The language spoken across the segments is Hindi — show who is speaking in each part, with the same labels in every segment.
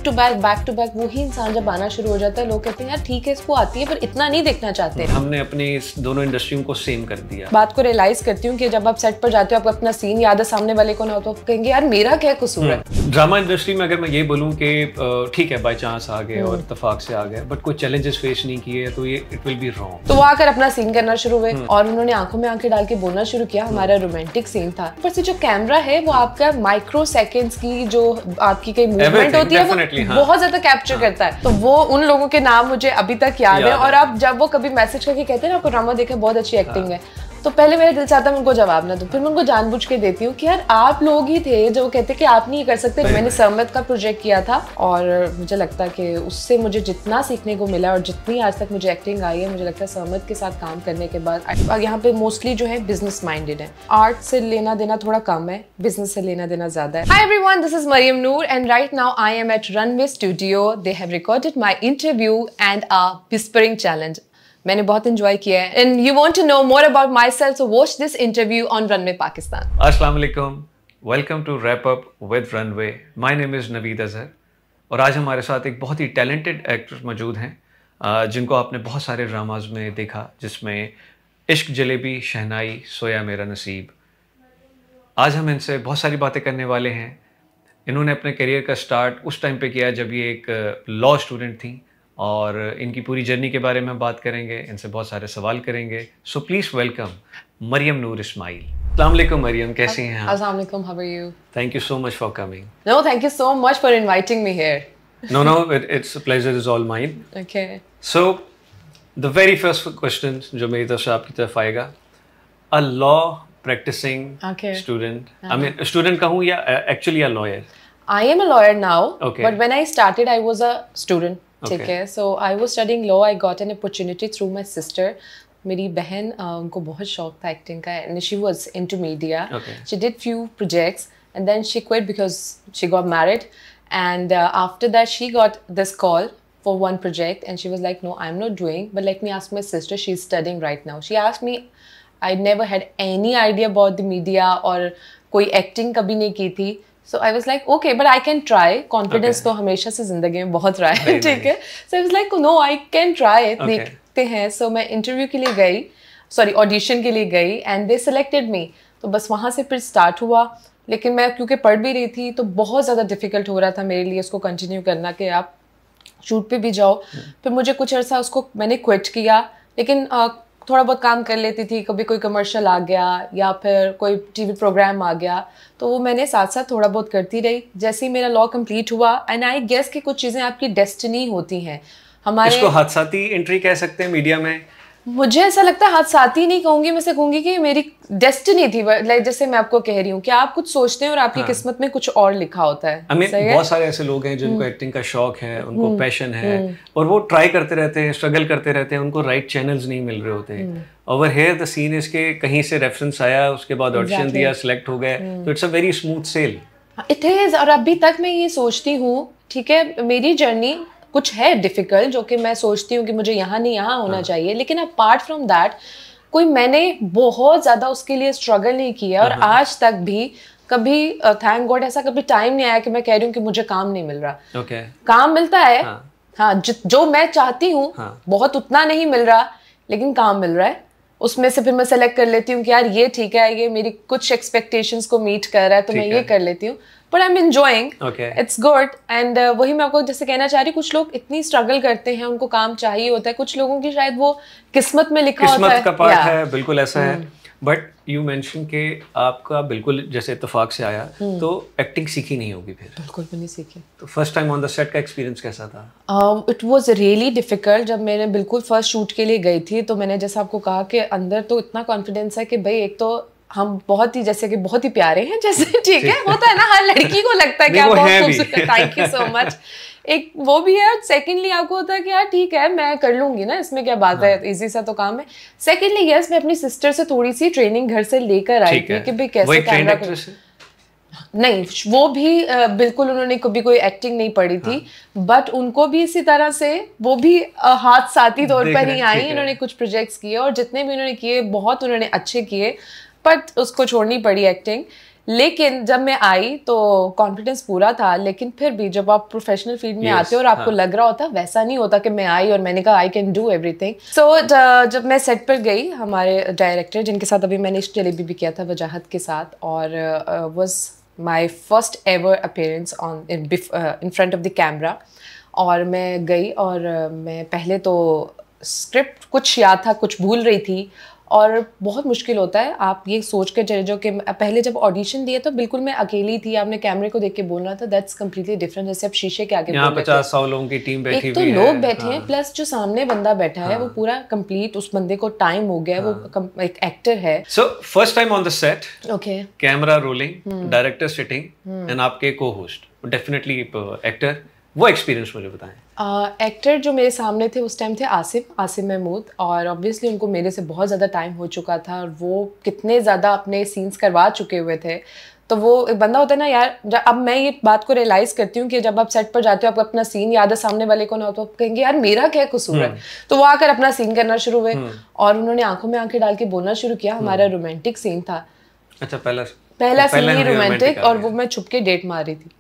Speaker 1: बैक टू बैक वही इंसान जब आना शुरू हो जाता है, लोग कहते हैं यार ठीक है इसको आती है पर इतना नहीं देखना चाहते।
Speaker 2: हमने अपने इस दोनों इंडस्ट्रियों को सेम कर दिया।
Speaker 1: बात को रियलाइज करती हूँ कि जब आप सेट पर जाते हो, आपको अपना सीन याद है, सामने वाले को ना हो तो आप कहेंगे यार मेरा क्या कसूर है।
Speaker 2: ड्रामा इंडस्ट्री में अगर मैं ये बोलूँ कि ठीक है बाई चांस आ गए और इत्तेफाक से आ गए, बट कोई चैलेंजेस फेस नहीं किए तो ये इट विल बी रॉन्ग।
Speaker 1: तो वो आकर अपना सीन करना शुरू हुए और उन्होंने आंखों में आंखें डाल के बोलना शुरू किया। हमारा रोमांटिक सीन था, ऊपर से जो कैमरा है वो आपका माइक्रो सेकेंड्स की जो आपकी कई मूवमेंट होती है वो बहुत ज्यादा कैप्चर करता है। तो वो उन लोगों के नाम मुझे अभी तक याद है। और अब जब वो कभी मैसेज करके कहते हैं ना आपको ड्रामा देखा बहुत अच्छी एक्टिंग है, तो पहले मेरा दिल चाहता है उनको जवाब ना दूं, फिर मैं उनको जानबूझ के देती हूँ कि यार आप लोग ही थे जो कहते कि आप नहीं कर सकते। मैंने सरमद का प्रोजेक्ट किया था और मुझे लगता है कि उससे मुझे जितना सीखने को मिला और जितनी आज तक मुझे एक्टिंग आई है, मुझे लगता है सरमद के साथ काम करने के बाद यहाँ पे मोस्टली जो है बिजनेस माइंडेड है। आर्ट से लेना देना थोड़ा कम है, बिजनेस से लेना देना ज्यादा है। Hi everyone, this is Mariam Noor and right now I am at Runway studio. They have recorded my interview and a whispering challenge. मैंने बहुत एंजॉय किया है and you want to know more about myself, so watch this interview on Runway Pakistan.
Speaker 2: अस्सलाम वालेकुम, welcome to wrap up with Runway. My name is Naveed Azhar और आज हमारे साथ एक बहुत ही टैलेंटेड एक्टर मौजूद हैं जिनको आपने बहुत सारे ड्रामाज में देखा, जिसमें इश्क जलेबी, शहनाई, सोया मेरा नसीब। आज हम इनसे बहुत सारी बातें करने वाले हैं। इन्होंने अपने करियर का स्टार्ट उस टाइम पे किया जब ये एक लॉ स्टूडेंट थी और इनकी पूरी जर्नी के बारे में बात करेंगे, इनसे बहुत सारे सवाल करेंगे। So please welcome Mariam Noor Ismail. अस्सलाम वालेकुम मरियम, कैसी हैं आप?
Speaker 1: अस्सलाम वालेकुम, how are you?
Speaker 2: Thank you so much for coming.
Speaker 1: No, thank you so much for inviting me here.
Speaker 2: No, it's a pleasure is all mine.
Speaker 1: Okay.
Speaker 2: So, the very first question जो मेरी तरफ से आपकी तरफ आएगा, a law practicing student, I mean student कहूँ या actually a lawyer?
Speaker 1: I am a lawyer now,
Speaker 2: Okay.
Speaker 1: but when I started, I was a student. ठीक है, so I was studying law. I got an opportunity through my sister. मेरी बहन उनको बहुत शौक था एक्टिंग का and she was into media.
Speaker 2: Okay.
Speaker 1: She did few projects and then she quit because she got married. And after that, she got this call for one project and she was like, no, I'm not doing, but let me ask my sister. She's studying right now. She asked me, I never had any idea about the media और कोई acting कभी नहीं की थी. So I was like, okay, but I can try. Confidence तो हमेशा से जिंदगी में बहुत रहा है, ठीक है? So I was like, no, I can try it. देखते हैं. So मैं इंटरव्यू के लिए गई, sorry, ऑडिशन के लिए गई and they selected me. तो बस वहाँ से फिर स्टार्ट हुआ. लेकिन मैं क्योंकि पढ़ भी रही थी तो बहुत ज़्यादा डिफिकल्ट हो रहा था मेरे लिए उसको कंटिन्यू करना कि आप शूट पे भी जाओ। फिर मुझे कुछ अर्सा उसको मैंने क्विट किया, लेकिन थोड़ा बहुत काम कर लेती थी। कभी कोई कमर्शियल आ गया या फिर कोई टीवी प्रोग्राम आ गया तो वो मैंने साथ साथ थोड़ा बहुत करती रही। जैसे ही मेरा लॉ कंप्लीट हुआ एंड आई गेस कि कुछ चीज़ें आपकी डेस्टिनी होती हैं। हमारे
Speaker 2: इसको हादसाती एंट्री कह सकते हैं मीडिया में।
Speaker 1: मुझे ऐसा लगता है हादसाती नहीं कहूंगी, मैं से कहूंगी कि मेरी डेस्टिनी थी। लाइक जैसे मैं आपको कह रही हूँ कि आप कुछ सोचते हैं और आपकी किस्मत में कुछ और लिखा होता है।
Speaker 2: I mean, बहुत सारे ऐसे लोग हैं जिनको एक्टिंग का शौक है, उनको पैशन है और वो ट्राई करते रहते हैं, स्ट्रगल करते रहते हैं, उनको राइट चैनल्स नहीं मिल रहे होते। Over here the scene is के कहीं से रेफरेंस आया, उसके बाद ऑडिशन दिया, सिलेक्ट हो गए, तो it's a very smooth sail.
Speaker 1: It is. और अभी तक मैं ये सोचती हूँ, ठीक है, मेरी जर्नी कुछ है डिफिकल्ट जो कि मैं सोचती हूँ कि मुझे यहाँ नहीं यहाँ होना चाहिए, लेकिन अपार्ट फ्रॉम दैट कोई मैंने बहुत ज़्यादा उसके लिए स्ट्रगल नहीं किया और आज तक भी कभी थैंक गॉड ऐसा कभी टाइम नहीं आया कि मैं कह रही हूँ कि मुझे काम नहीं मिल रहा। काम मिलता है, हाँ, जो मैं चाहती हूँ बहुत उतना नहीं मिल रहा, लेकिन काम मिल रहा है। उसमें से फिर मैं सेलेक्ट कर लेती हूँ कि यार ये ठीक है, ये मेरी कुछ एक्सपेक्टेशंस को मीट कर रहा है तो मैं ये कर लेती हूँ। But I am enjoying, it's good. And वही मैं आपको जैसे कहना चाह रही, कुछ लोग इतनी स्ट्रगल करते हैं, उनको काम चाहिए होता है, कुछ लोगों की शायद वो किस्मत में लिखा होता है,
Speaker 2: किस्मत का पार्ट है, बिल्कुल ऐसा है। बट यू मेंशन कि आपका बिल्कुल जैसे इत्तेफाक से आया तो एक्टिंग सीखी नहीं होगी फिर?
Speaker 1: बिल्कुल भी नहीं सीखी।
Speaker 2: तो first time on the set का एक्सपीरियंस कैसा था?
Speaker 1: It was really difficult. जब मैंने बिल्कुल फर्स्ट शूट के लिए गई थी तो मैंने जैसा आपको कहा कि अंदर तो इतना कॉन्फिडेंस है कि भाई एक तो हम बहुत ही जैसे कि बहुत ही प्यारे हैं, जैसे ठीक है होता है ना, हर लड़की को लगता है कि आप बहुत खूबसूरत हैं। Thank you so much. एक वो भी है, सेकेंडली आपको होता है कि यार ठीक है मैं कर लूंगी ना, इसमें क्या बात है, इजी सा तो काम है। सेकेंडली यस, मैं अपनी सिस्टर से थोड़ी सी ट्रेनिंग घर से लेकर आई थी कि भाई कैसे कैमरा को, नहीं वो भी बिल्कुल उन्होंने कभी कोई एक्टिंग नहीं पढ़ी थी, बट उनको भी इसी तरह से वो भी हाथ साथी तौर पर ही आई। उन्होंने कुछ प्रोजेक्ट्स किए और जितने भी उन्होंने किए बहुत उन्होंने अच्छे किए, बट उसको छोड़नी पड़ी एक्टिंग। लेकिन जब मैं आई तो कॉन्फिडेंस पूरा था, लेकिन फिर भी जब आप प्रोफेशनल फील्ड में आते हो और आपको लग रहा होता वैसा नहीं होता कि मैं आई और मैंने कहा आई कैन डू एवरीथिंग। सो जब मैं सेट पर गई, हमारे डायरेक्टर जिनके साथ अभी मैंने इश्क जलेबी भी किया था वजाहत के साथ, और was my first ever appearance on in front of the camera. और मैं गई और मैं पहले तो स्क्रिप्ट कुछ याद था, कुछ भूल रही थी, और बहुत मुश्किल होता है। आप ये सोच कर चले जाओ कि पहले जब ऑडिशन दिए तो बिल्कुल मैं अकेली थी, आपने कैमरे को देख के बोलना था, दैट्स कम्प्लीटली डिफरेंट। जैसे आप शीशे के आगे
Speaker 2: यहाँ 50-100 लोगों की टीम बैठी हुई है,
Speaker 1: एक तो लोग बैठे हैं प्लस जो सामने बंदा बैठा है वो पूरा कंप्लीट, उस बंदे को टाइम हो गया, वो एक एक्टर है।
Speaker 2: So first time on the set,
Speaker 1: okay,
Speaker 2: camera rolling, director sitting and आपके को होस्ट, डेफिनेटली एक्टर, वो एक्सपीरियंस मुझे बताएं।
Speaker 1: एक्टर जो मेरे सामने थे उस टाइम थे आसिम महमूद, और ऑब्वियसली उनको मेरे से बहुत ज़्यादा टाइम हो चुका था और वो कितने ज़्यादा अपने सीन्स करवा चुके हुए थे। तो वो एक बंदा होता है ना यार, अब मैं ये बात को रियलाइज़ करती हूँ कि जब आप सेट पर जाते हो, आपको अपना सीन याद है, सामने वाले को ना हो तो आप कहेंगे यार मेरा क्या कसूर है। तो वो आकर अपना सीन करना शुरू हुए और उन्होंने आंखों में आंखें डाल के बोलना शुरू किया। हमारा रोमांटिक सीन था,
Speaker 2: अच्छा
Speaker 1: पहला सीन ही रोमांटिक, और वो मैं छुप के डेट मार रही थी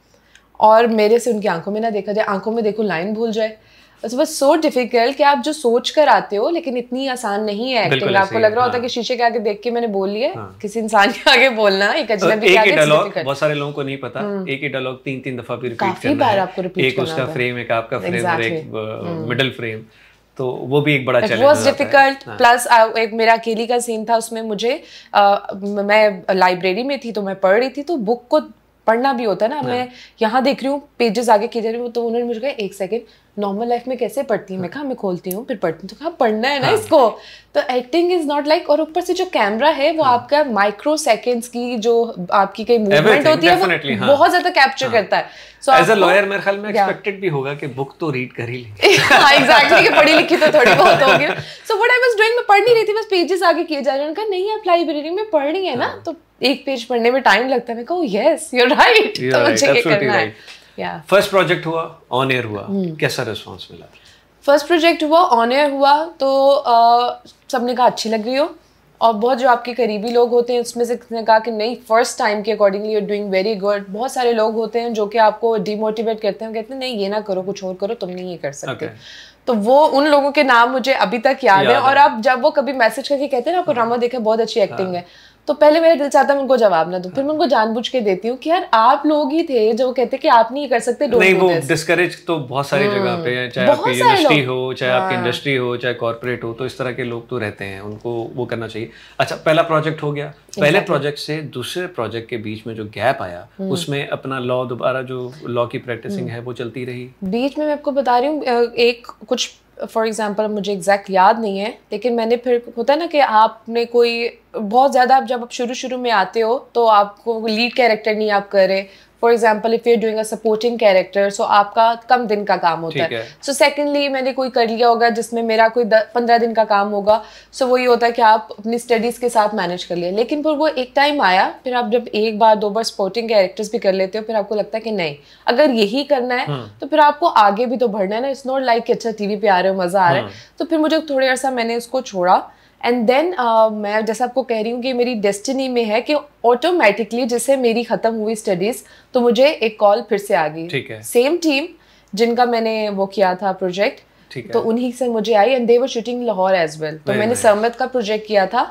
Speaker 1: और मेरे से उनकी आंखों में ना देखा जाए, आंखों में देखो लाइन भूल जाए। इट्स वाज सो डिफिकल्ट कि आप जो सोच कर आते हो, लेकिन इतनी आसान नहीं है एक्टिंग। आपको लग रहा होता है कि शीशे के आगे देख के मैंने बोल लिया, किसी इंसान के आगे बोलना, एक अजनबी के आगे
Speaker 2: डायलॉग बहुत सारे लोगों को नहीं पता, एक ही डायलॉग 3-3 दफा भी रिपीट करना है,
Speaker 1: आपको रिपीट
Speaker 2: एक उसका फ्रेम, एक आपका फ्रेम और एक मिडिल फ्रेम, तो वो भी एक बड़ा चैलेंज
Speaker 1: वाज डिफिकल्ट। प्लस एक मेरा अकेली का सीन था, उसमें मुझे मैं लाइब्रेरी में थी तो मैं पढ़ रही थी, तो बुक को पढ़ना भी होता है ना, मैं यहाँ देख रही हूँ पेजेस आगे की जा रही हूँ, तो उन्होंने मुझे कहा एक सेकंड, नॉर्मल लाइफ में कैसे पढ़ती हूँ? मैं कहा मैं खोलती हूँ फिर पढ़ती हूँ, तो कहा पढ़ना है ना इसको। तो एक्टिंग इज नॉट लाइक, और ऊपर से जो कैमरा है वो आपका माइक्रो सेकेंड्स की जो आपकी कई मूवमेंट होती है वो बहुत ज्यादा कैप्चर करता है। सो
Speaker 2: एज अ लॉयर मेरे ख्याल में एक्सपेक्टेड भी होगा कि बुक तो रीड कर ही लेंगे।
Speaker 1: एग्जैक्टली, कि पढ़ी लिखी तो थोड़ी बहुत होगी। So what I was doing, मैं पढ़ नहीं रही थी, बस पेजेस आगे किए जा रहे हैं। उन्होंने कहा नहीं आप लाइब्रेरी में पढ़ रही है ना, तो एक पेज पढ़ने में टाइम लगता है। मैं कहा यस यू आर राइट, तो मुझे ये करना है।
Speaker 2: फर्स्ट प्रोजेक्ट हुआ, ऑन एयर हुआ, कैसा रिस्पांस मिला?
Speaker 1: फर्स्ट प्रोजेक्ट हुआ, ऑन एयर हुआ, तो सबने कहा अच्छी लग रही हो, और बहुत जो आपके करीबी लोग होते हैं उसमें से किसी ने कहा कि नहीं फर्स्ट टाइम के accordingly you are doing very good. बहुत सारे लोग होते हैं जो कि आपको डिमोटिवेट करते हैं, कहते हैं नहीं ये ना करो, कुछ और करो, तुम नहीं ये कर सकते। तो वो उन लोगों के नाम मुझे अभी तक याद है। और अब जब वो कभी मैसेज करके कहते हैं ना आपको ड्रामा देखा, बहुत अच्छी एक्टिंग है, तो पहले मेरा दिल चाहता है उनको जवाब ना दूं, फिर मैं उनको जानबूझ के देती हूँ कि यार आप लोग ही थे जो कहते कि आप नहीं कर सकते,
Speaker 2: नहीं वो डिस्करेज तो बहुत सारी जगह पे है, चाहे आपकी यूनिवर्सिटी हो, चाहे आपकी इंडस्ट्री हो, चाहे कॉर्पोरेट हो, तो इस तरह के लोग तो रहते हैं, उनको वो करना चाहिए। अच्छा, पहला प्रोजेक्ट हो गया, पहले प्रोजेक्ट से दूसरे प्रोजेक्ट के बीच में जो गैप आया, उसमें अपना लॉ दोबारा जो लॉ की प्रैक्टिसिंग है वो चलती रही? बीच में मैं आपको बता रही हूँ, एक कुछ फॉर एग्जाम्पल मुझे एग्जैक्ट याद नहीं है, लेकिन मैंने फिर होता है ना कि आपने कोई बहुत ज़्यादा, आप जब आप शुरू में आते हो तो आपको लीड कैरेक्टर नहीं आप कर रहे, for example if you are doing a supporting character, so आपका कम दिन का काम होता है। सो सेकेंडली मैंने कोई कर लिया होगा जिसमें मेरा कोई 15 दिन का काम होगा, सो वही होता है कि आप अपनी स्टडीज़ के साथ मैनेज कर लिया। लेकिन फिर वो एक टाइम आया, फिर आप जब एक बार 2 बार सपोर्टिंग कैरेक्टर्स भी कर लेते हो, फिर आपको लगता है कि नहीं अगर यही करना है तो फिर आपको आगे भी तो बढ़ना है ना, इट्स नॉट लाइक अच्छा टीवी पे आ रहे हो मज़ा आ रहा है। तो फिर मुझे थोड़ी अर्सा मैंने उसको छोड़ा, एंड देन मैं जैसा आपको कह रही हूँ कि मेरी डेस्टिनी में है कि ऑटोमेटिकली जैसे मेरी ख़त्म हुई स्टडीज़ तो मुझे एक कॉल फिर से आ गई, सेम टीम जिनका मैंने वो किया था प्रोजेक्ट, तो उन्हीं से मुझे आई, and they were shooting Lahore as well. तो मैंने सरमद का प्रोजेक्ट किया था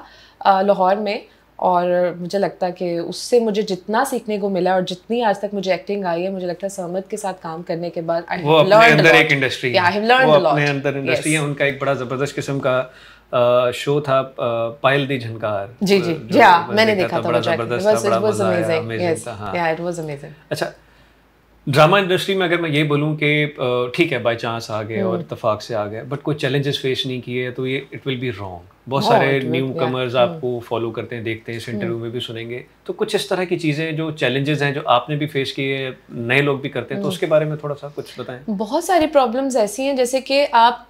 Speaker 2: लाहौर में, और मुझे लगता है कि उससे मुझे जितना सीखने को मिला और जितनी आज तक मुझे एक्टिंग आई है, मुझे लगता है सरमद के साथ काम करने के बाद I have learned a lot. एक इंडस्ट्री है, I have learned a lot, अपने अंदर इंडस्ट्री है। उनका एक बड़ा ज़बरदस्त किस्म का शो था पायल दी झनकार। जी हाँ, मैंने देखा था, बड़ा जबरदस्त था, बड़ा मजा आया, अमेजिंग था। हाँ, इट वाज अमेजिंग। अच्छा, ड्रामा इंडस्ट्री में अगर मैं ये बोलूँ कि ठीक है बाय चांस आ गए और इत्तेफाक से आ गए, बट कोई चैलेंजेस फेस नहीं किए तो ये इट विल बी रॉन्ग। बहुत सारे न्यू कमर्स आपको फॉलो करते हैं, देखते हैं, इस इंटरव्यू में भी सुनेंगे, तो कुछ इस तरह की चीज़ें जो चैलेंजेस हैं जो आपने भी फेस किए, नए लोग भी करते हैं, तो उसके बारे में थोड़ा सा कुछ बताएं। बहुत सारी प्रॉब्लम्स ऐसी हैं जैसे कि आप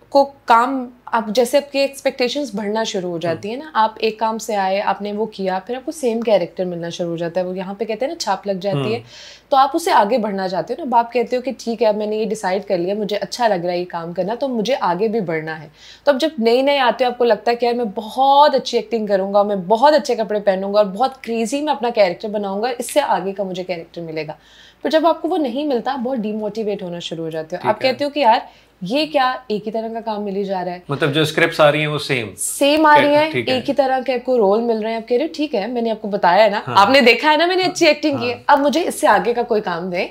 Speaker 1: आपको काम, आप जैसे आपके एक्सपेक्टेशंस बढ़ना शुरू हो जाती है ना, आप एक काम से आए, आपने वो किया, फिर आपको सेम कैरेक्टर मिलना शुरू हो जाता है, वो यहाँ पे कहते हैं ना छाप लग जाती है, तो आप उससे आगे बढ़ना चाहते हो ना। अब आप कहते हो कि ठीक है अब मैंने ये डिसाइड कर लिया, मुझे अच्छा लग रहा है ये काम करना, तो मुझे आगे भी बढ़ना है। तो अब जब नए नए आते हो आपको लगता है कि यार मैं बहुत अच्छी एक्टिंग करूँगा, मैं बहुत अच्छे कपड़े पहनूंगा और बहुत क्रेजी मैं अपना कैरेक्टर बनाऊंगा, इससे आगे का मुझे कैरेक्टर मिलेगा। पर जब आपको वो नहीं मिलता, बहुत डीमोटिवेट होना शुरू हो जाते हो। आप कहते हो कि यार ये क्या, एक ही तरह का काम मिल ही जा रहा है,
Speaker 2: मतलब जो स्क्रिप्ट्स आ रही हैं वो सेम
Speaker 1: आ रही है, एक ही तरह के आपको रोल मिल रहे हैं। आप कह रहे हो ठीक है मैंने आपको बताया है ना, आपने देखा है ना मैंने अच्छी एक्टिंग की है, अब मुझे इससे आगे का कोई काम दे।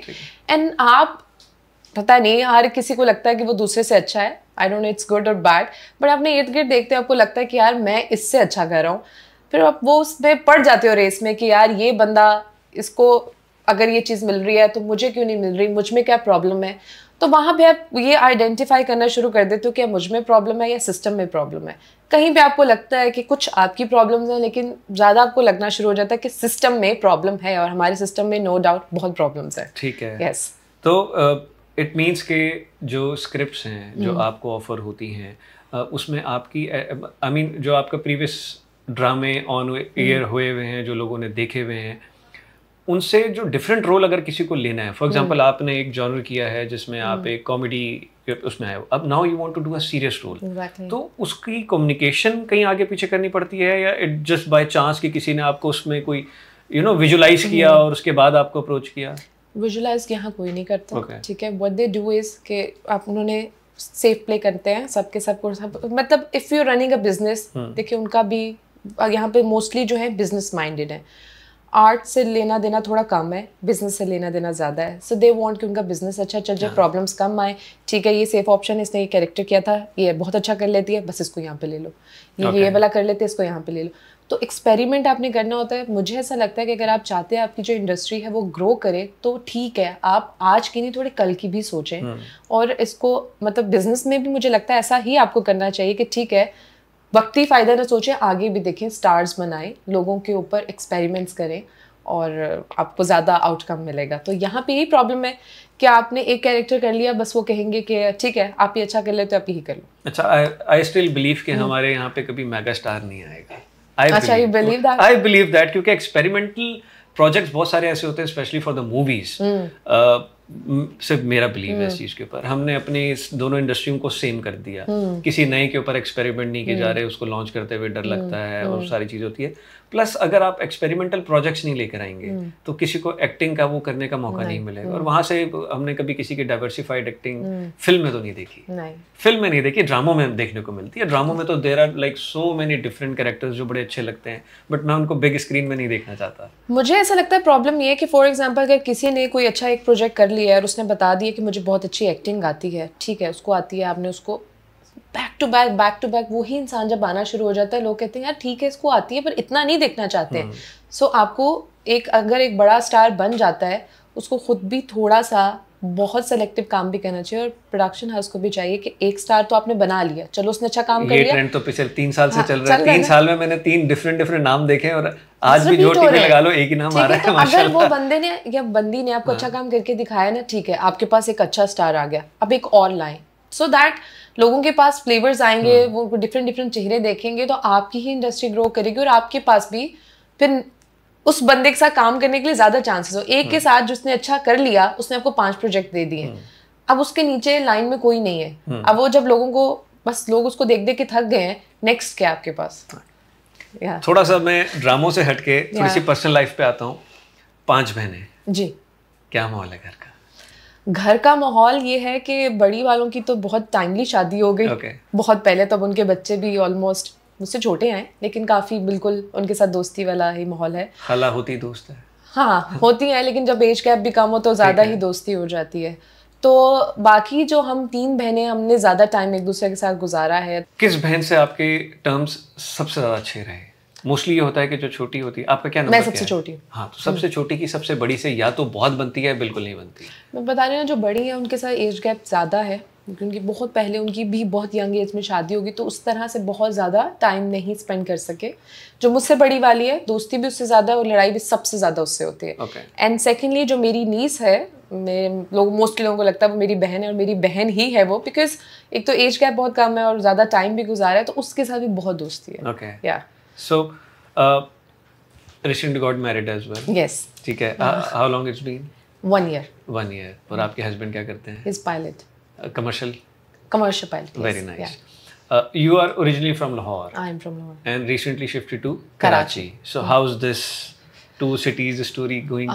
Speaker 1: एंड आप, पता नहीं हर किसी को लगता है कि वो दूसरे से अच्छा है, I don't know it's good और बैड, बट आपने इर्द गिर्द देखते हो आपको लगता है कि यार मैं इससे अच्छा कर रहा हूँ, फिर आप वो उसमें पड़ जाते हो रेस में कि यार ये बंदा, इसको अगर ये चीज़ मिल रही है तो मुझे क्यों नहीं मिल रही, मुझ में क्या प्रॉब्लम है। तो वहाँ पे आप ये आइडेंटिफाई करना शुरू कर देते हो कि मुझ में प्रॉब्लम है या सिस्टम में प्रॉब्लम है। कहीं पे आपको लगता है कि कुछ आपकी प्रॉब्लम्स हैं, लेकिन ज़्यादा आपको लगना शुरू हो जाता है कि सिस्टम में प्रॉब्लम है, और हमारे सिस्टम में नो डाउट बहुत प्रॉब्लम्स है।
Speaker 2: ठीक है,
Speaker 1: यस।
Speaker 2: तो इट मीन्स के जो स्क्रिप्ट्स हैं जो आपको ऑफर होती हैं, उसमें आपकी आई मीन जो आपका प्रीवियस ड्रामे ऑन एयर हुए हुए हैं, जो लोगों ने देखे हुए हैं, उनसे जो डिफरेंट रोल अगर किसी को लेना है, फॉर एग्जांपल आपने एक जॉनर किया है जिसमें आप एक कॉमेडी उसमें आए हो, अब now you want to do a serious role, तो उसकी कम्युनिकेशन कहीं आगे पीछे करनी पड़ती है, या इट जस्ट बाय चांस कि किसी ने आपको उसमें कोई विजुलाइज किया और उसके बाद आपको अप्रोच किया?
Speaker 1: विजुलाइज यहाँ कोई नहीं करता, ठीक है। व्हाट दे डू इज कि आप उन्होंने सेफ प्ले करते हैं सबके सबको, मतलब if you running a business, देखिए उनका भी यहाँ पे मोस्टली जो है बिजनेस माइंडेड है, आर्ट से लेना देना थोड़ा कम है, बिजनेस से लेना देना ज़्यादा है। सो दे वांट कि उनका बिजनेस अच्छा चल जाए, प्रॉब्लम्स कम आए, ठीक है ये सेफ ऑप्शन है, इसने ये कैरेक्टर किया था, ये बहुत अच्छा कर लेती है, बस इसको यहाँ पे ले लो, ये वाला कर लेते हैं, इसको यहाँ पे ले लो। तो एक्सपेरिमेंट आपने करना होता है। मुझे ऐसा लगता है कि अगर आप चाहते हैं आपकी जो इंडस्ट्री है वो ग्रो करे, तो ठीक है आप आज की नहीं थोड़ी कल की भी सोचें, और इसको मतलब बिजनेस में भी मुझे लगता है ऐसा ही आपको करना चाहिए कि ठीक है वक्ती फ़ायदा ना सोचें, आगे भी देखें, स्टार्स बनाएं, लोगों के ऊपर एक्सपेरिमेंट्स करें और आपको ज़्यादा आउटकम मिलेगा। तो यहाँ पे यही प्रॉब्लम है कि आपने एक कैरेक्टर कर लिया, बस वो कहेंगे कि ठीक है आप ये अच्छा कर लेते हो, आप यही कर लो।
Speaker 2: अच्छा, आई स्टिल बिलीव कि हमारे यहाँ पे कभी मेगा स्टार नहीं आएगा।
Speaker 1: अच्छा, you believe that?
Speaker 2: I believe that, क्योंकि एक्सपेरिमेंटल प्रोजेक्ट्स बहुत सारे ऐसे होते हैं, स्पेशली फॉर द मूवीज। सिर्फ मेरा बिलीव है इस चीज के ऊपर। हमने अपनी इस दोनों इंडस्ट्रियों को सेम कर दिया, किसी नए के ऊपर एक्सपेरिमेंट नहीं किए जा रहे, उसको लॉन्च करते हुए डर लगता है और सारी चीज़ होती है। प्लस अगर आप एक्सपेरिमेंटल प्रोजेक्ट्स नहीं लेकर आएंगे तो किसी को एक्टिंग का वो करने का मौका नहीं मिलेगा। और वहां से हमने कभी किसी की डाइवर्सिफाइड एक्टिंग फिल्म में तो नहीं देखी, फिल्म में नहीं देखी, ड्रामों में देखने को मिलती है। ड्रामों में तो there are like so many different characters जो बड़े अच्छे लगते हैं, बट मैं उनको बिग स्क्रीन में नहीं देखना चाहता।
Speaker 1: मुझे ऐसा लगता है प्रॉब्लम ये है कि फॉर एग्जांपल अगर किसी ने कोई अच्छा एक प्रोजेक्ट कर लिया है और उसने बता दिया कि मुझे बहुत अच्छी एक्टिंग आती है, ठीक है उसको आती है, आपने उसको बैक टू बैक वही इंसान जब आना शुरू हो जाता है, लोग कहते हैं यार ठीक है इसको आती है पर इतना नहीं देखना चाहते हैं। सो आपको अगर एक बड़ा स्टार बन जाता है, उसको खुद भी थोड़ा सा बहुत सेलेक्टिव काम भी करना चाहिए, और प्रोडक्शन हाउस को भी चाहिए कि एक स्टार तो आपने बना लिया, चलो उसने अच्छा काम कर लिया।
Speaker 2: ये ट्रेंड तो पिछले 3 साल से चल रहा है। 3 साल में मैंने 3 डिफरेंट नाम देखे और आज भी जो टीवी लगा लो एक ही नाम आ रहा है।
Speaker 1: अगर वो बंदे ने या बंदी ने आपको अच्छा काम करके दिखाया ना, ठीक है आपके पास एक अच्छा स्टार आ गया, अब एक और लाइन, सो दैट लोगों के पास फ्लेवर्स आएंगे, वो डिफरेंट चेहरे देखेंगे, तो आपकी ही इंडस्ट्री ग्रो करेगी और आपके पास भी फिर उस बंदे के साथ काम करने के लिए ज्यादा चांसेस हो। एक के साथ जिसने अच्छा कर लिया, उसने आपको 5 प्रोजेक्ट दे दिए, अब उसके नीचे लाइन में कोई नहीं है। अब वो जब लोगों को बस लोग उसको देख देख के थक गए हैं, नेक्स्ट क्या आपके पास।
Speaker 2: थोड़ा सा मैं ड्रामों से हटके थोड़ी सी पर्सनल लाइफ पे आता हूँ। 5 बहनें जी, क्या माहौल है घर का?
Speaker 1: घर का माहौल ये है कि बड़ी वालों की तो बहुत टाइमली शादी हो गई, बहुत पहले, तब उनके बच्चे भी ऑलमोस्ट मुझसे छोटे हैं, लेकिन काफ़ी बिल्कुल उनके साथ दोस्ती वाला ही माहौल है।
Speaker 2: खाला होती दोस्त है?
Speaker 1: हाँ होती है, लेकिन जब एज गैप भी कम हो तो ज़्यादा ही दोस्ती हो जाती है। तो बाकी जो हम 3 बहनें, हमने ज़्यादा टाइम एक दूसरे के साथ गुजारा है।
Speaker 2: किस बहन से आपके टर्म्स सबसे ज़्यादा अच्छे रहे? मोस्टली ये होता है कि जो छोटी होती है, आपका क्या नंबर?
Speaker 1: मैं सबसे छोटी हूँ।
Speaker 2: हाँ, तो सबसे छोटी की सबसे बड़ी से या तो बहुत बनती है, बिल्कुल नहीं बनती।
Speaker 1: मैं बता रही हूँ जो बड़ी है उनके साथ एज गैप ज़्यादा है, क्योंकि बहुत पहले उनकी भी बहुत यंग एज में शादी होगी, तो उस तरह से बहुत ज़्यादा टाइम नहीं स्पेंड कर सके। जो मुझसे बड़ी वाली है, दोस्ती भी उससे ज़्यादा और लड़ाई भी सबसे ज़्यादा उससे होती है। एंड सेकेंडली जो मेरी नीस है, लोग मोस्टली लोगों को लगता है वो मेरी बहन है, और मेरी बहन ही है वो, बिकॉज एक तो एज गैप बहुत कम है और ज़्यादा टाइम भी गुजारा है, तो उसके साथ भी बहुत दोस्ती है.
Speaker 2: Okay.
Speaker 1: Yeah.
Speaker 2: So, recently got married as well.
Speaker 1: Yes.
Speaker 2: ठीक है. How long it's been?
Speaker 1: 1 year.
Speaker 2: 1 year. और आपके husband क्या करते हैं?
Speaker 1: He's pilot.
Speaker 2: Commercial.
Speaker 1: Commercial pilot. Yes.
Speaker 2: Very nice.
Speaker 1: Yeah.
Speaker 2: You are originally from Lahore.
Speaker 1: I am from Lahore.
Speaker 2: And recently shifted to
Speaker 1: Karachi.
Speaker 2: So how's this two cities story going?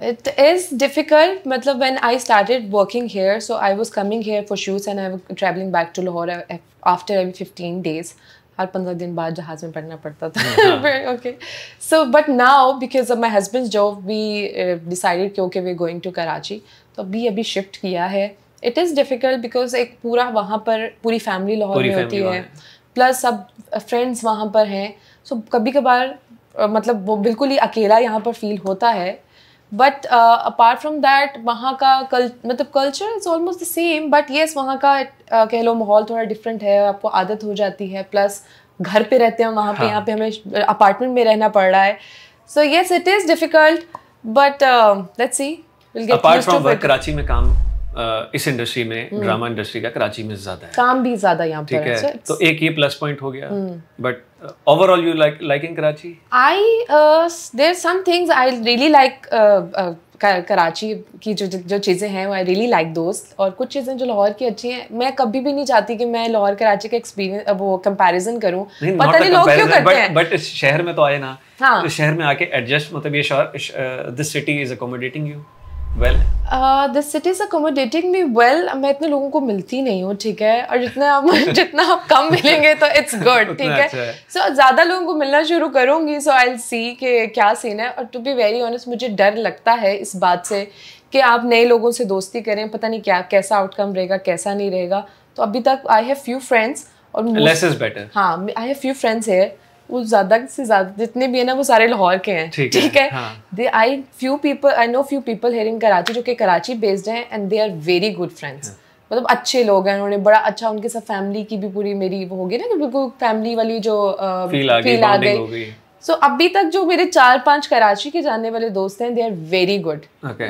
Speaker 1: It is difficult. मतलब when I started working here, so I was coming here for shoots and I was traveling back to Lahore after every 15 days. हर 15 दिन बाद जहाज में पढ़ना पड़ता था. Okay. So but now because of my husband's job, we decided कि okay we're going to Karachi. तो अभी shift किया है. It is difficult because एक पूरा वहाँ पर पूरी फैमिली लाहौर में होती है, प्लस सब फ्रेंड्स वहाँ पर हैं, सो कभी कभार मतलब वो बिल्कुल ही अकेला यहाँ पर फील होता है. बट अपार्ट फ्रॉम दैट वहाँ का मतलब culture is almost the same, but yes वहाँ का कह लो माहौल थोड़ा डिफरेंट है, आपको आदत हो जाती है, प्लस घर पे रहते हैं वहाँ पे, यहाँ पे हमें अपार्टमेंट में रहना पड़ रहा है. So yes it is difficult, but let's see will get
Speaker 2: apart from work Karachi में काम इस इंडस्ट्री में, ड्रामा इंडस्ट्री का कराची में ज्यादा है,
Speaker 1: काम भी ज्यादा यहाँ पर है,
Speaker 2: तो एक ये प्लस पॉइंट हो गया. But overall you liking Karachi?
Speaker 1: There some things I really like Karachi की जो चीज़ें हैं आई रियली लाइक दोस्त, और कुछ चीज़ें जो लाहौर की अच्छी हैं. मैं कभी भी नहीं चाहती कि मैं लाहौर कराची का एक्सपीरियंस वो कंपैरिजन करूं, पता नहीं लोग क्यों करते हैं.
Speaker 2: बट इस शहर में तो आए ना,
Speaker 1: हाँ.
Speaker 2: तो शहर में आके एडजस्ट, मतलब ये this city is accommodating you well?
Speaker 1: This city is accommodating me well. मैं इतने लोगों को मिलती नहीं हूँ, ठीक है, और जितना आप कम मिलेंगे तो इट्स गुड, ठीक है. सो ज़्यादा लोगों को मिलना शुरू करूँगी, सो आई विल सी कि क्या सीन है. और टू बी वेरी ऑनेस्ट मुझे डर लगता है इस बात से कि आप नए लोगों से दोस्ती करें, पता नहीं क्या कैसा आउटकम रहेगा, कैसा नहीं रहेगा. तो अभी तक आई हैव फ्यू फ्रेंड्स, और
Speaker 2: लेस इज बेटर.
Speaker 1: हाँ, I have few friends here, वो ज़्यादा से ज़्यादा जितने भी है ना वो सारे लाहौर के हैं, ठीक है. I know few people here in Karachi जो कि कराची बेस्ड हैं, and they are very good friends. मतलब अच्छे लोग हैं, उन्होंने बड़ा अच्छा, उनके साथ फैमिली की भी पूरी मेरी वो होगी ना कि बिल्कुल फैमिली वाली जो
Speaker 2: फील आ गई.
Speaker 1: सो अभी तक जो मेरे 4-5 कराची के जानने वाले दोस्त हैं, they are very good.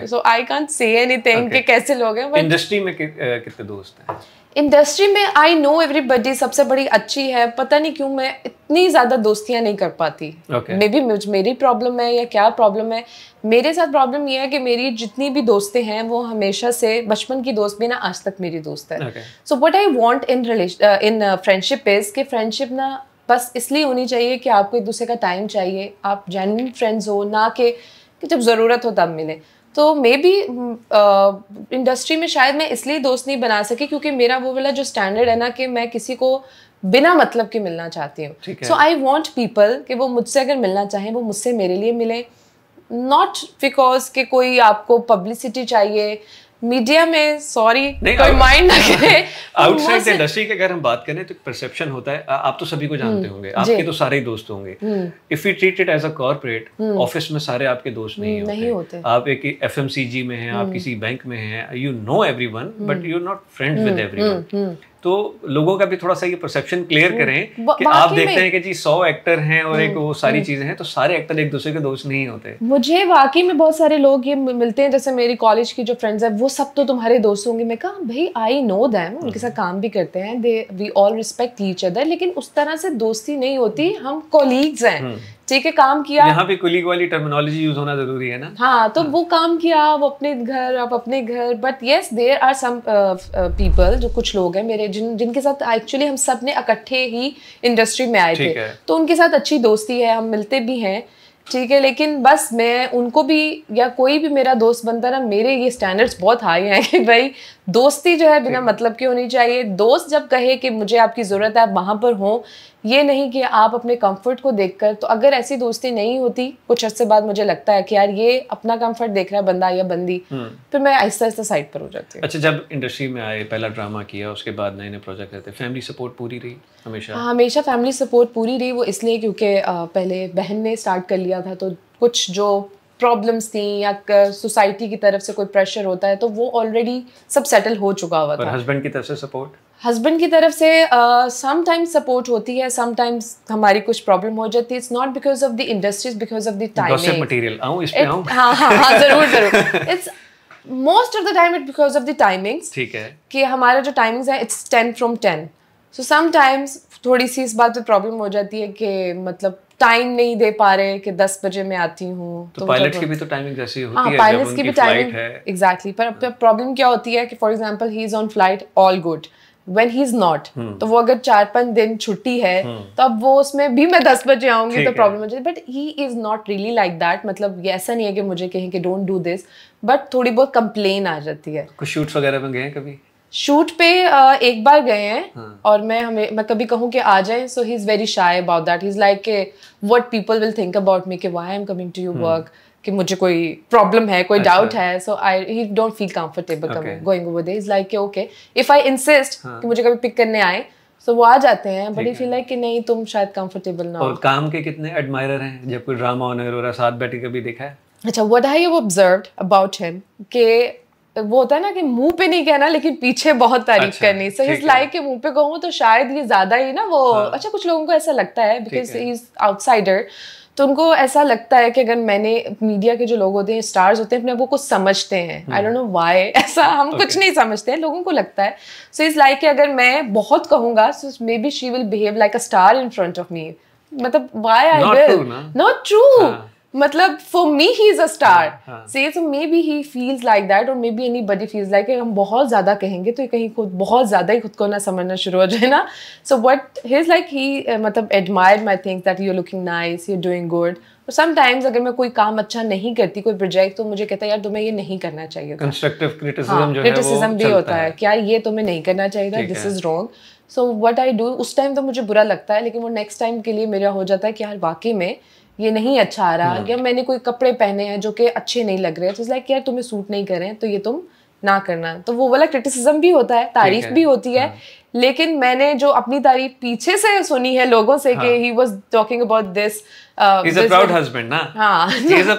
Speaker 1: So I can't say anything कि कैसे लोग हैं.
Speaker 2: इंडस्ट्री में कितने दोस्त हैं?
Speaker 1: इंडस्ट्री में आई नो एवरीबडी सबसे बड़ी अच्छी है. पता नहीं क्यों मैं इतनी ज़्यादा दोस्तियाँ नहीं कर पाती. मे बी मेरी प्रॉब्लम है या क्या प्रॉब्लम है. मेरे साथ प्रॉब्लम ये है कि मेरी जितनी भी दोस्तें हैं वो हमेशा से बचपन की दोस्त भी ना आज तक मेरी दोस्त है. So what I want in friendship is कि फ्रेंडशिप ना बस इसलिए होनी चाहिए कि आपको एक दूसरे का टाइम चाहिए, आप जेन्युइन फ्रेंड्स हो, ना कि जब ज़रूरत हो तब मिले. तो मे बी इंडस्ट्री में शायद मैं इसलिए दोस्त नहीं बना सकी क्योंकि मेरा वो वाला जो स्टैंडर्ड है ना कि मैं किसी को बिना मतलब के मिलना चाहती हूँ. सो आई वॉन्ट पीपल कि वो मुझसे अगर मिलना चाहें वो मुझसे मेरे लिए मिले, नॉट बिकॉज कि कोई आपको पब्लिसिटी चाहिए. मीडिया में सॉरी कोई माइंड ना करे,
Speaker 2: आउटसाइड इंडस्ट्री की अगर हम बात करें तो परसेप्शन होता है, आप तो सभी को जानते होंगे, आपके तो सारे ही दोस्त होंगे. If you treat it as a corporate office में सारे आपके दोस्त नहीं होते. आप एक FMCG में हैं, आप किसी बैंक में हैं, you know everyone but you are not friends with everyone. तो लोगों का भी थोड़ा सा ये परसेप्शन क्लियर करें कि आप देखते हैं कि जी 100 एक्टर हैं और एक वो सारी चीजें हैं, तो सारे एक्टर एक दूसरे के दोस्त नहीं होते.
Speaker 1: मुझे वाकई में बहुत सारे लोग ये मिलते हैं, जैसे मेरी कॉलेज की जो फ्रेंड्स हैं वो सब तो तुम्हारे दोस्त होंगे. मैं कहा भाई आई नो देम, उनके साथ काम भी करते हैं, we all respect each other, लेकिन उस तरह से दोस्ती नहीं होती. हम कोलीग्स हैं, ठीक है, काम किया,
Speaker 2: यहाँ पे कोलीग वाली टर्मिनोलॉजी यूज होना जरूरी है ना.
Speaker 1: हाँ, तो वो काम किया, वो अपने घर, आप अपने घर. But yes there are some people, जो कुछ लोग हैं मेरे जिनके साथ एक्चुअली हम सब ने इकट्ठे ही इंडस्ट्री में आए थे, तो उनके साथ अच्छी दोस्ती है, हम मिलते भी हैं, ठीक है. लेकिन बस मैं उनको भी या कोई भी मेरा दोस्त बनता ना, मेरे ये स्टैंडर्ड्स बहुत हाई हैं कि भाई दोस्ती जो है बिना मतलब की होनी चाहिए. दोस्त जब कहे कि मुझे आपकी ज़रूरत है, आप वहाँ पर हों, ये नहीं कि आप अपने कंफर्ट को देखकर. तो अगर ऐसी दोस्ती नहीं होती, कुछ अर्से बाद मुझे लगता है कि यार ये अपना कंफर्ट देख रहा है बंदा या बंदी, फिर मैं आहिस्ता आहिस्ता साइड पर हो जाती हूँ.
Speaker 2: अच्छा, जब इंडस्ट्री में आए, पहला ड्रामा किया, उसके बाद नए नए प्रोजेक्ट रहते, फैमिली सपोर्ट पूरी रही हमेशा?
Speaker 1: हमेशा फैमिली सपोर्ट पूरी रही. वो इसलिए क्योंकि पहले बहन ने स्टार्ट कर लिया था, तो कुछ जो प्रॉब्लम्स थी या सोसाइटी की तरफ से कोई प्रेशर होता है तो वो ऑलरेडी सब सेटल हो चुका हुआ था.
Speaker 2: हस्बैंड की तरफ से सपोर्ट?
Speaker 1: हस्बैंड की तरफ से समटाइम्स सपोर्ट होती है, समटाइम्स हमारी कुछ प्रॉब्लम हो जाती है. It's not because of the industry, because of the timing.
Speaker 2: Gossip material आऊं इस पे आऊं?
Speaker 1: हाँ जरूर. It's most of the time it because of the timings,
Speaker 2: ठीक है,
Speaker 1: कि हमारा जो टाइमिंग्स है इट्स 10 from 10, सो समटाइम्स थोड़ी सी इस बात पे प्रॉब्लम हो जाती है कि मतलब टाइम नहीं दे पा रहे कि 10 बजे मैं आती हूँ।
Speaker 2: तो पायलट की भी तो टाइमिंग जैसी होती है,
Speaker 1: पायलट्स
Speaker 2: जब
Speaker 1: की
Speaker 2: उनकी
Speaker 1: भी टाइमिंग
Speaker 2: फ्लाइट है।
Speaker 1: एग्जैक्टली, पर प्रॉब्लम क्या होती है कि for example he is on flight, all good, when he is not, तो वो अगर 4-5 दिन छुट्टी है तो अब वो उसमें भी मैं 10 बजे आऊंगी तो प्रॉब्लम हो जाती है। But he is not really like that, मतलब ये ऐसा नहीं है कि मुझे कहें कि डोंट डू दिस, बट थोड़ी बहुत कंप्लेन आ जाती है।
Speaker 2: कुछ शूट्स वगैरह में गए हैं कभी?
Speaker 1: शूट पे एक बार गए हैं, और मैं कभी कहूँ कि आ जाए, so he is very shy about that, he is like what people will think about me, कि why I am coming to your work, कि मुझे कोई प्रॉब्लम है, कोई डाउट है, so he don't feel comfortable going over there. Is like कि ओके इफ आई इंसिस्ट कि मुझे कभी पिक करने आए, सो वो आ जाते हैं, बट आई फील लाइक कि नहीं तुम शायद कंफर्टेबल ना हो।
Speaker 2: और काम के कितने एडमायरर हैं? जब कोई ड्रामा ऑन एयर हो रहा, साथ बैठ के कभी देखा है?
Speaker 1: अच्छा, what I have observed about him, कि वो होता है ना कि मुंह पे नहीं कहना लेकिन पीछे बहुत तारीफ करनी, सो ही इज लाइक कि मुंह पे कहूँ तो शायद ये ज्यादा ही ना वो अच्छा, कुछ लोगों को ऐसा लगता है बिकॉज ही इज आउटसाइडर, तो उनको ऐसा लगता है कि अगर मैंने मीडिया के जो लोग होते हैं, स्टार्स होते हैं, अपने वो कुछ समझते हैं, आई डोंट नो व्हाई, ऐसा हम कुछ नहीं समझते हैं, लोगों को लगता है। सो इज लाइक कि अगर मैं बहुत कहूंगा so maybe she will behave like a star in front of me, मतलब why I will not true, मतलब for me he is a star, so maybe he feels like that, और maybe anybody feels like हम बहुत ज्यादा कहेंगे तो कहीं खुद बहुत ज्यादा ही खुद को ना समझना शुरू हो जाए ना। So what he is like, he मतलब admired my things that you are looking nice, you are doing good. Sometimes अगर मैं कोई काम अच्छा नहीं करती, कोई प्रोजेक्ट, तो मुझे कहता है यार तुम्हें ये नहीं करना चाहिए था,
Speaker 2: कंस्ट्रक्टिव क्रिटिसिज्म जो है
Speaker 1: क्रिटिसिज्म भी होता है, क्या ये तुम्हें नहीं करना चाहिए था, this is wrong. So what I do, उस टाइम तो मुझे बुरा लगता है, लेकिन वो नेक्स्ट टाइम के लिए मेरा हो जाता है कि यार वाकई में ये नहीं अच्छा आ रहा, या मैंने कोई कपड़े पहने हैं जो कि अच्छे नहीं लग रहे, तो लाइक यार तुम्हें सूट नहीं कर रहे हैं तो ये तुम ना करना। तो वो वाला क्रिटिसिज्म भी होता है, तारीफ भी होती है, लेकिन मैंने जो अपनी तारीफ पीछे से सुनी है लोगों से कि he was talking about this,
Speaker 2: he is a proud husband ना, हां he is a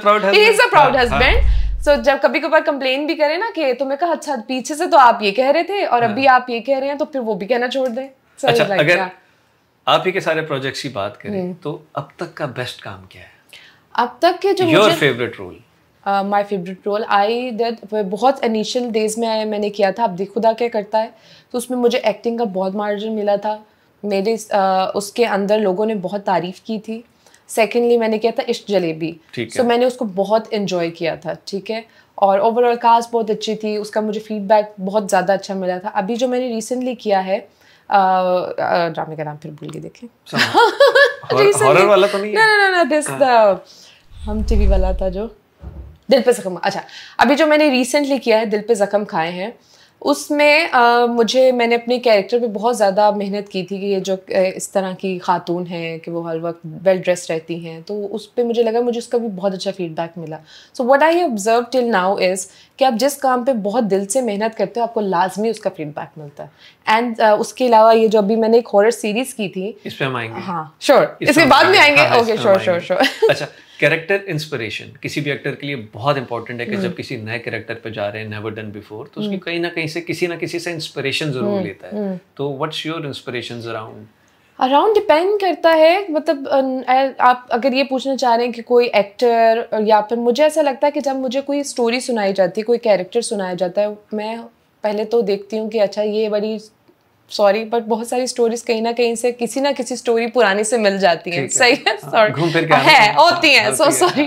Speaker 2: proud husband.
Speaker 1: So जब कभी कभार कंप्लेन भी करे ना कि तुम्हें कहा अच्छा पीछे से तो आप ये कह रहे थे और अभी आप ये कह रहे हैं, तो फिर वो भी कहना छोड़ दें।
Speaker 2: अच्छा, अगर आप ही के सारे प्रोजेक्ट्स की बात करें तो अब तक का बेस्ट काम क्या है?
Speaker 1: अब तक के जो
Speaker 2: your favourite role?
Speaker 1: My favourite role I did, बहुत इनिशियल डेज में मैंने किया था, अब देख खुदा क्या करता है, तो उसमें मुझे एक्टिंग का बहुत मार्जिन मिला था मेरे, उसके अंदर लोगों ने बहुत तारीफ की थी। सेकेंडली मैंने किया था इश्क जलेबी, सो मैंने उसको बहुत इन्जॉय किया था, ठीक है, और ओवरऑल कास्ट बहुत अच्छी थी, उसका मुझे फीडबैक बहुत ज़्यादा अच्छा मिला था। अभी जो मैंने रिसेंटली किया है, ड्रामे का नाम फिर भूल गई, देखें
Speaker 2: हॉरर वाला तो नहीं है?
Speaker 1: ना दिस हम टीवी वाला था जो दिल पे जख्म। अच्छा, अभी जो मैंने रिसेंटली किया है दिल पे जख्म खाए हैं, उसमें मैंने अपने कैरेक्टर पे बहुत ज़्यादा मेहनत की थी कि ये जो इस तरह की खातून है कि वो हर वक्त वेल ड्रेस रहती हैं, तो उस पर मुझे लगा मुझे उसका भी बहुत अच्छा फीडबैक मिला। So what I observe till now is कि आप जिस काम पे बहुत दिल से मेहनत करते हो आपको लाजमी उसका फीडबैक मिलता है। एंड उसके अलावा ये जो अभी मैंने एक हॉरर सीरीज़ की थी,
Speaker 2: इस पे हम आएंगे।
Speaker 1: हाँ श्योर, इसके बाद में आएंगे। Okay sure.
Speaker 2: अच्छा, कैरेक्टर इंस्पिरेशन किसी भी एक्टर के लिए बहुत इंपॉर्टेंट है कि जब किसी नए कैरेक्टर पे जा रहे हैं, नेवर डन बिफोर, तो उसकी कहीं ना कहीं से किसी ना किसी से इंस्पिरेशन जरूर लेता है। तो what's your inspirations
Speaker 1: around depend करता है, मतलब आप अगर ये पूछना चाह रहे हैं कि कोई एक्टर, या फिर मुझे ऐसा लगता है कि जब मुझे कोई स्टोरी सुनाई जाती है, कोई कैरेक्टर सुनाया जाता है, मैं पहले तो देखती हूँ कि अच्छा ये बड़ी सॉरी बट बहुत सारी स्टोरीज कहीं ना कहीं से किसी ना किसी स्टोरी पुरानी से मिल जाती हैं, सही है, सॉरी है होती हैं, सो सॉरी।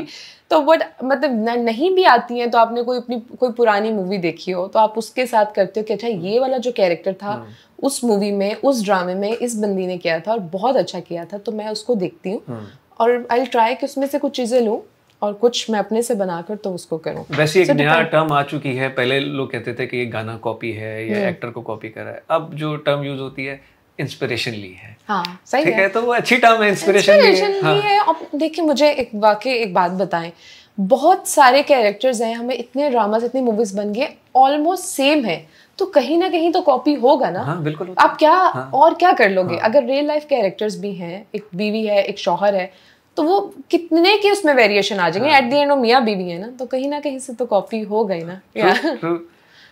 Speaker 1: तो बट मतलब नहीं भी आती हैं तो आपने कोई पुरानी मूवी देखी हो तो आप उसके साथ करते हो कि अच्छा ये वाला जो कैरेक्टर था उस मूवी में, उस ड्रामे में इस बंदी ने किया था और बहुत अच्छा किया था, तो मैं उसको देखती हूँ और आई ट्राई कि उसमें से कुछ चीज़ें लूँ और कुछ मैं अपने से बनाकर तो उसको करूँ।
Speaker 2: वैसे एक नया टर्म आ चुकी है, पहले लोग कहते थे कि ये गाना कॉपी है या एक्टर को कॉपी कर रहा है, अब जो टर्म यूज होती है इंस्पिरेशन ली है।
Speaker 1: हाँ सही
Speaker 2: ठीक है, तो वो अच्छी टर्म है, इंस्पिरेशन ली है।
Speaker 1: अब देखिए मुझे एक बात बताएं, बहुत सारे कैरेक्टर्स हैं, हमें इतने ड्रामास इतनी मूवीज बन गए ऑलमोस्ट सेम है, तो कहीं ना कहीं तो कॉपी होगा ना।
Speaker 2: हाँ, बिल्कुल
Speaker 1: आप क्या और क्या कर लोगे। अगर रियल लाइफ कैरेक्टर्स भी हैं, एक बीवी है एक शौहर है, तो वो कितने के उसमें वेरिएशन आ जाएंगे, एट द एंड वो मियाँ बीवी है ना, तो कहीं ना कहीं से तो कॉपी हो गई ना।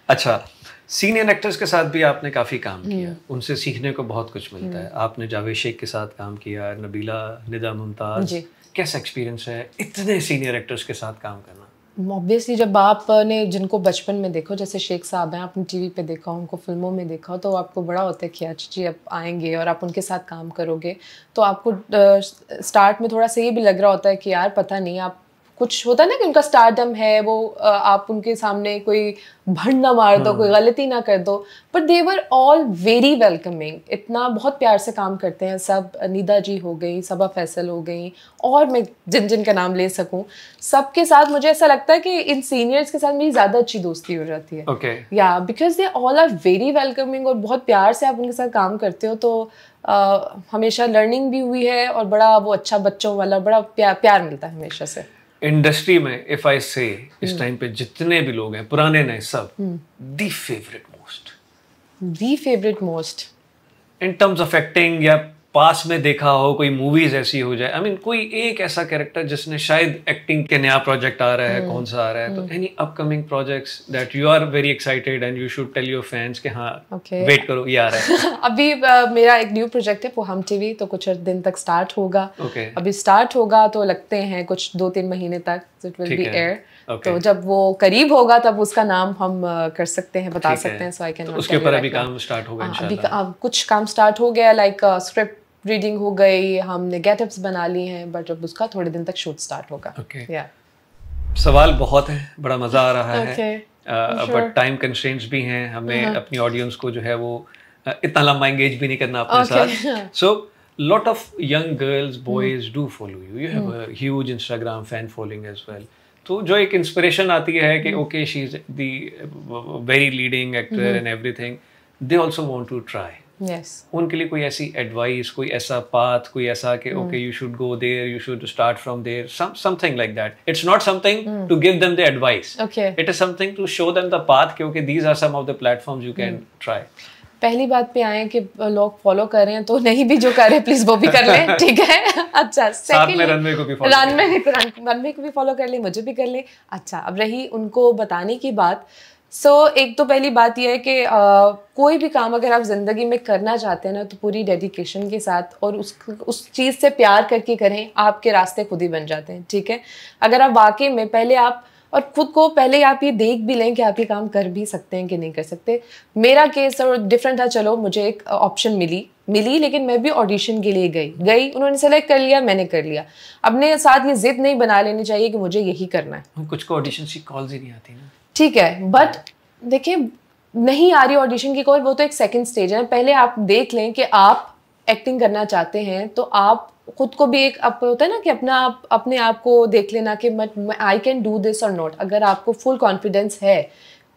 Speaker 2: अच्छा, सीनियर एक्टर्स के साथ भी आपने काफ़ी काम किया, उनसे सीखने को बहुत कुछ मिलता है। आपने जावेद शेख के साथ काम किया, नबीला, निदा मुमताज, कैसा एक्सपीरियंस है इतने सीनियर एक्टर्स के साथ काम करना?
Speaker 1: ऑब्वियसली जब आपने जिनको बचपन में देखो, जैसे शेख साहब हैं, आपने टीवी पे देखा, उनको फिल्मों में देखा, तो आपको बड़ा होता है कि अच्छा जी अब आएंगे और आप उनके साथ काम करोगे, तो आपको स्टार्ट में थोड़ा सा ये भी लग रहा होता है कि यार पता नहीं, आप कुछ होता है ना कि उनका स्टारडम है, वो आप उनके सामने कोई भंड ना मार दो, कोई गलती ना कर दो, but they were all very welcoming, इतना बहुत प्यार से काम करते हैं सब। निदा जी हो गई, सबा फैसल हो गई, और मैं जिन जिन का नाम ले सकूं, सबके साथ मुझे ऐसा लगता है कि इन सीनियर्स के साथ मेरी ज़्यादा अच्छी दोस्ती हो जाती है। या because they all are very welcoming, और बहुत प्यार से आप उनके साथ काम करते हो, तो हमेशा लर्निंग भी हुई है, और बड़ा वो अच्छा बच्चों वाला बड़ा प्यार मिलता है हमेशा से।
Speaker 2: इंडस्ट्री में इफ आई से इस टाइम पे जितने भी लोग हैं, पुराने नए सब, the favourite most in terms of acting, या पास में देखा हो कोई मूवीज ऐसी हो जाए, आई मीन कोई एक ऐसा कैरेक्टर जिसने शायद एक्टिंग के नया प्रोजेक्ट आ रहा है, कौन सा आ रहा है, तो any upcoming projects that you are very excited and you should tell your fans कि हाँ वेट करो ये आ रहा है।
Speaker 1: अभी मेरा एक न्यू प्रोजेक्ट है वो हम टीवी, तो कुछ दिन तक स्टार्ट होगा। अभी स्टार्ट होगा तो लगते हैं कुछ 2-3 महीने तक इट विल बी एयर। तो जब वो करीब होगा तब उसका नाम हम कर सकते हैं, बता सकते हैं, सो आई कैन नॉट।
Speaker 2: उसके ऊपर अभी काम स्टार्ट होगा इंशाल्लाह।
Speaker 1: अभी कुछ काम स्टार्ट हो गया, लाइक स्क्रिप्ट रीडिंग हो गई, हमने गेटअप्स बना ली हैं, बट अब उसका थोड़े दिन तक शूट स्टार्ट होगा।
Speaker 2: सवाल बहुत है, बड़ा मजा आ रहा है, बट टाइम कंस्ट्रेंट्स भी हैं, हमें अपनी ऑडियंस को जो है वो इतना लंबा एंगेज भी नहीं करना अपने साथ। सो lot of young girls, boys do follow you. You have a huge Instagram fan following as well. तो जो एक इंस्पिरेशन आती है कि okay, she's the very leading actor and everything, they also want to try.
Speaker 1: Yes.
Speaker 2: उनके लिए कोई ऐसी एडवाइस, कोई ऐसा पाथ, कोई ऐसा कि okay, you should go there, you should start from there, something like that. It's not something to give them the advice.
Speaker 1: Okay.
Speaker 2: It is something to show them the path कि okay, these are some of the platforms you can try.
Speaker 1: पहली बात पे आए कि लोग फॉलो कर रहे हैं, तो नहीं भी जो कर रहे हैं प्लीज वो भी कर लें, ठीक है। अच्छा,
Speaker 2: साथ में रनवे को भी
Speaker 1: फॉलो कर ले, मुझे भी कर ले। अच्छा, अब रही उनको बताने की बात। एक तो पहली बात यह है कि कोई भी काम अगर आप जिंदगी में करना चाहते हैं ना, तो पूरी डेडिकेशन के साथ और उस चीज़ से प्यार करके करें, आपके रास्ते खुद ही बन जाते हैं, ठीक है। अगर आप वाकई में पहले आप और खुद को पहले आप ये देख भी लें कि आप ये काम कर भी सकते हैं कि नहीं कर सकते। मेरा केस थोड़ा डिफरेंट था। चलो, मुझे एक ऑप्शन मिली, लेकिन मैं भी ऑडिशन के लिए गई, उन्होंने सेलेक्ट कर लिया, मैंने कर लिया। अपने साथ ये जिद नहीं बना लेनी चाहिए कि मुझे यही करना है।
Speaker 2: कुछ को ऑडिशन की कॉल्स ही नहीं आती ना,
Speaker 1: ठीक है, बट देखिए नहीं आ रही ऑडिशन की कॉल, वो तो एक सेकेंड स्टेज है। पहले आप देख लें कि आप एक्टिंग करना चाहते हैं, तो आप खुद को भी एक होता है ना कि अपने आप को देख लेना कि आई कैन डू दिस और नॉट। अगर आपको फुल कॉन्फिडेंस है,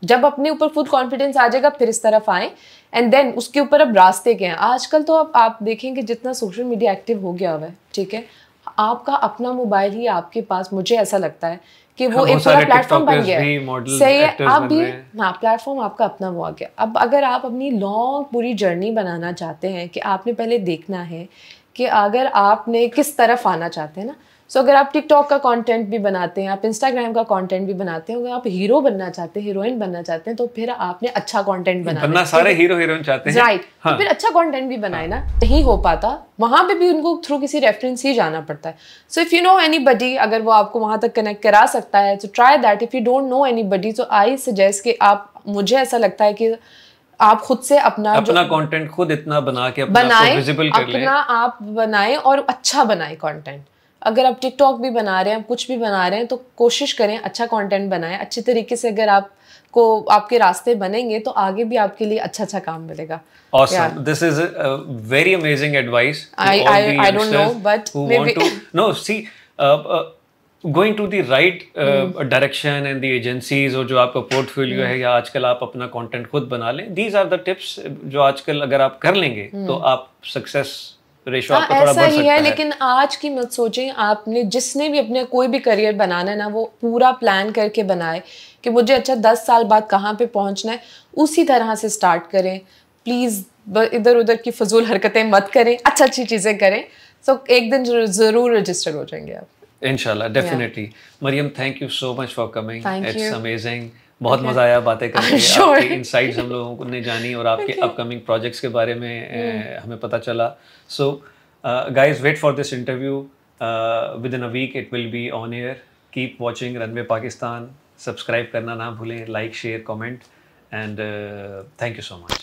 Speaker 1: जब अपने ऊपर फुल कॉन्फिडेंस आ जाएगा फिर इस तरफ आए, एंड देन उसके ऊपर अब रास्ते के हैं। आजकल तो अब आप देखेंगे जितना सोशल मीडिया एक्टिव हो गया हुआ है, ठीक है, आपका अपना मोबाइल ही आपके पास, मुझे ऐसा लगता है कि वो एक पूरा प्लेटफॉर्म बन गया है। सही है, आप भी, हाँ, प्लेटफॉर्म आपका अपना वो आ गया। अब अगर आप अपनी लॉन्ग पूरी जर्नी बनाना चाहते हैं, कि आपने पहले देखना है कि अगर आपने किस तरफ आना चाहते हैं ना, अगर आप टिकटॉक का कंटेंट भी बनाते हैं, आप इंस्टाग्राम का कंटेंट भी बनाते हैं, अगर आप हीरो बनना चाहते हैं, हीरोइन बनना चाहते हैं, तो फिर आपने अच्छा कंटेंट बनाना है।
Speaker 2: सारे हीरो हीरोइन चाहते हैं,
Speaker 1: राइट। हाँ। तो फिर अच्छा कंटेंट भी बनाए ना। नहीं हो पाता, वहां पे भी उनको थ्रू किसी रेफरेंस ही जाना पड़ता है। So if you know anybody, अगर वो आपको वहां तक कनेक्ट करा सकता है, तो try that. If you don't know anybody, तो आई सजेस्ट कि आप, मुझे ऐसा लगता है कि आप खुद से अपना
Speaker 2: कंटेंट खुद इतना बना के बनाए, विजिबल कर लें,
Speaker 1: अपना आप बनाएं और अच्छा बनाएं कंटेंट। अगर आप टिकटॉक भी बना रहे हैं, कुछ भी बना रहे हैं, तो कोशिश करें अच्छा कंटेंट बनाएं अच्छी तरीके से। अगर आपको आपके रास्ते बनेंगे तो आगे भी आपके लिए अच्छा काम मिलेगा।
Speaker 2: Awesome. This is a very amazing advice.
Speaker 1: I don't know, but maybe
Speaker 2: see, going to the right direction and the agencies, और जो आपका पोर्टफोलियो है, या आजकल आप अपना कंटेंट खुद बना लें, these are the tips जो आजकल अगर आप कर लेंगे तो आप सक्सेस रेशो आपका थोड़ा बढ़ सकता है।
Speaker 1: लेकिन आज की मत सोचें, आपने जिसने भी अपने कोई भी करियर बनाना है ना, वो पूरा प्लान करके बनाए कि मुझे अच्छा 10 साल बाद कहाँ पे पहुँचना है, उसी तरह से स्टार्ट करें। प्लीज़ इधर उधर की फजूल हरकतें मत करें, अच्छी चीज़ें करें। एक दिन ज़रूर रजिस्टर हो जाएंगे आप,
Speaker 2: इंशाल्लाह, definitely. Mariam, thank you so much for coming, it's amazing. बहुत मजा आया बातें करके, आपकी इनसाइट्स हम लोगों ने जानी, और आपके अपकमिंग प्रोजेक्ट्स के बारे में हमें पता चला। So guys, wait for this interview, within a week it will be on air. Keep watching Runway Pakistan, subscribe करना ना भूलें, like share comment and thank you so much.